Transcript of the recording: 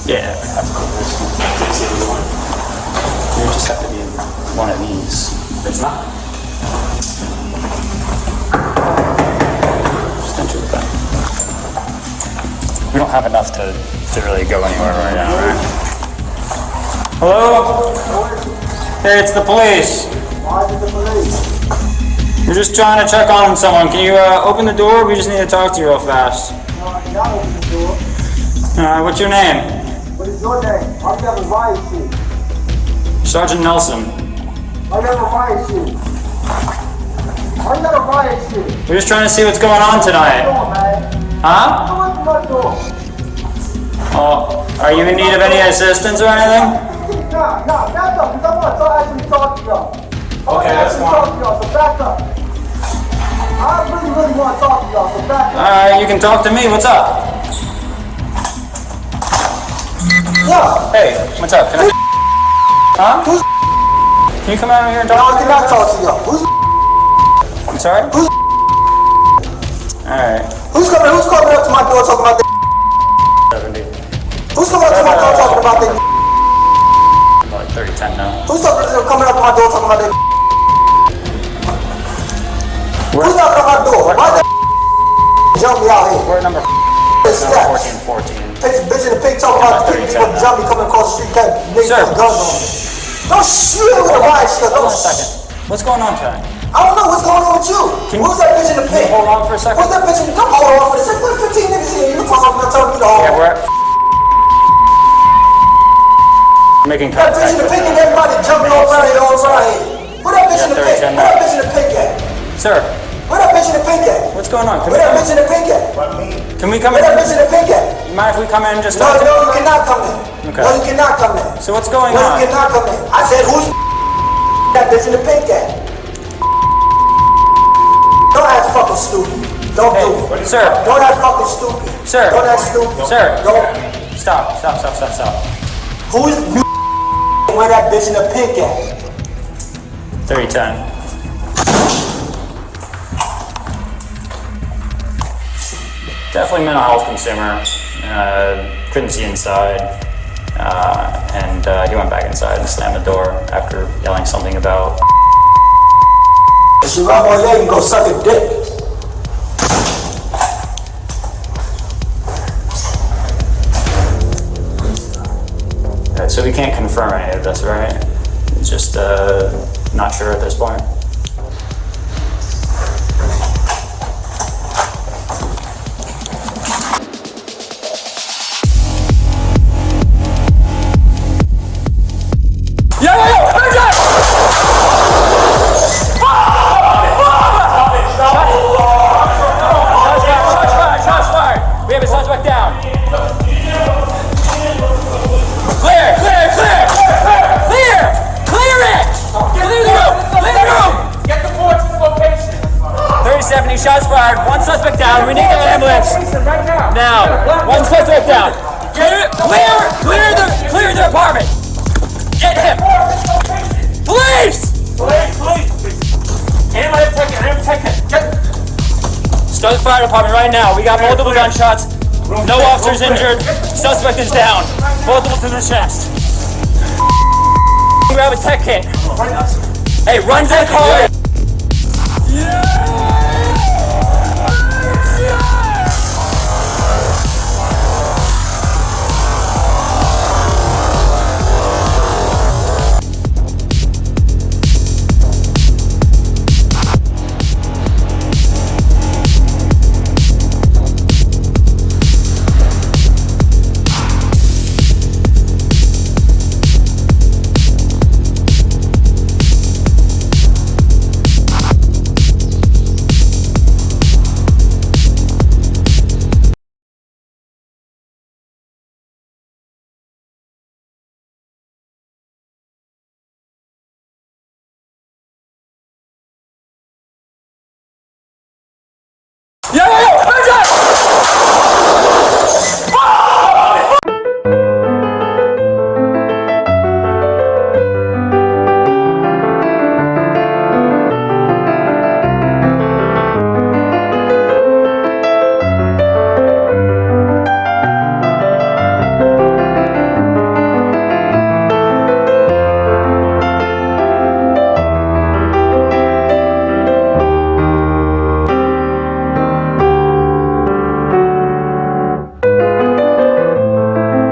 Yeah, that's cool. You just have to be in one of these. It's not. Just enter the back. We don't have enough to really go anywhere right now, right? Hello? Hey, it's the police. Why is it the police? We're just trying to check on someone. Can you open the door? We just need to talk to you real fast. No, I cannot open the door. What's your name? What is your name? All you got a riot sheet. Sergeant Nelson. All you got a riot sheet. All you got a riot sheet. We're just trying to see what's going on tonight. Come on, man. Huh? Come on, my door. Oh, are you in need of any assistance or anything? Nah, back up, because I want to actually talk to y'all. Okay, that's fine. Talk to y'all, so back up. I really want to talk to y'all, so back up. Alright, you can talk to me. What's up? Yeah. Hey, what's up? Can I... Huh? Who's Can you come out here and I talk to me? cannot talk to y'all. Who's I'm sorry? Who's Alright. Who's coming up to my door talking about that? 70. Who's coming up to my door talking about that? Like 30-10 now. Who's coming up to my door talking about that? Who's knocking on my door? Why the jump me out here? We're number Steps. 14. Takes a bitch in the pig talking about the people jump me coming across the street, can't niggas Sir. with guns on me. Don't shoot with a riot shit. Hold on a second. What's going on tonight? I don't know what's going on with you. Who's that bitch in the pig? Hold on for a second. What's that bitch in the Don't hold on for a second. There's 15 niggas here. You talking about telling me to hold Yeah, on. we're making That bitch contact. in the pig and everybody jumping all around here, all around here. Where that bitch in the pig? 30-10 Where that bitch in the pig at? Sir, Where that bitch in the pig at? what's going on? Where that bitch in the pig at? Can we come Where in? that bitch in the pig at? You mind if we come in and just No, talk? you cannot come in. Okay. No, you cannot come in. So what's going No, on? you cannot come in. I said, who's that bitch in the pink at? Don't act fucking stupid. Don't do it. Sir. Don't act fucking stupid. Sir. Don't act stupid. Sir. Don't. Stop. Who is where that bitch in the pink at? 30-10. Definitely mental health consumer. Couldn't see inside. And he went back inside and slammed the door after yelling something about. If she run one leg, you go suck a dick. So we can't confirm any of this, right? It's just not sure at this point. We have a suspect down. Clear it! Clear the room! Get the board to this location. 30-70, shots fired. One suspect down. We need an ambulance. Right now. Now, one suspect down. Clear the apartment. Get him. Police! Please. Anybody take it. Start the fire department right now. We got multiple gunshots. No officers injured. Suspect is down. Multiple to the chest. Grab a tech kit. Hey, run to the car.